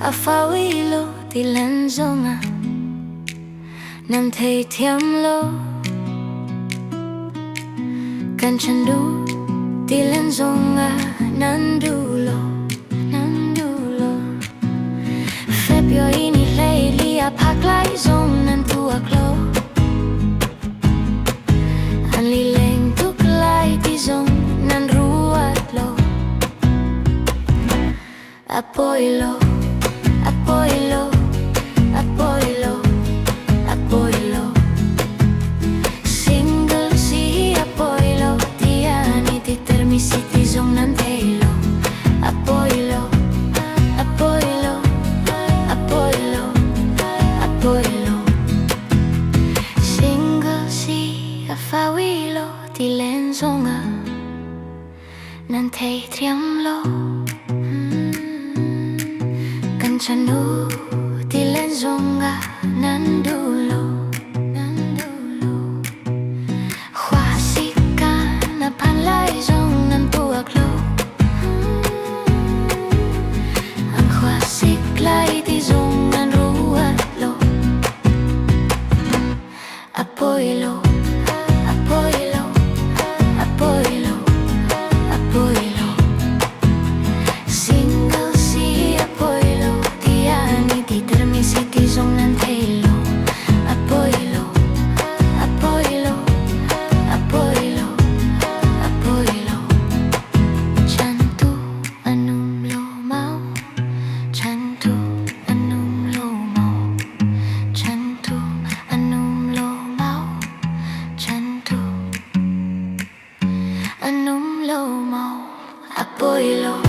Afawilo tilen zonga nam thei thiam lo kan chandu tilen zonga nandulo Febio ini leili apaklai zong nan tuaklo an lileng tuklai ti zong nan ruat lo Apoilo Single si apoilo Tiani ti termisi ti zong nan teilo Apoilo Single si afawilo Tilen zonga nan tei triam lo Chandu tilen zonga nandulo Huasika na panlai zong nan puaklo Ang huasik lai ti zong nan ruat lo Apoilo Single si apoilo Tiani ti termisi ti zong nan teilo Apoilo Chantu anum lo mau Chantu anum lo mau Chantu anum lo mau Chantu anum lo mau Apoilo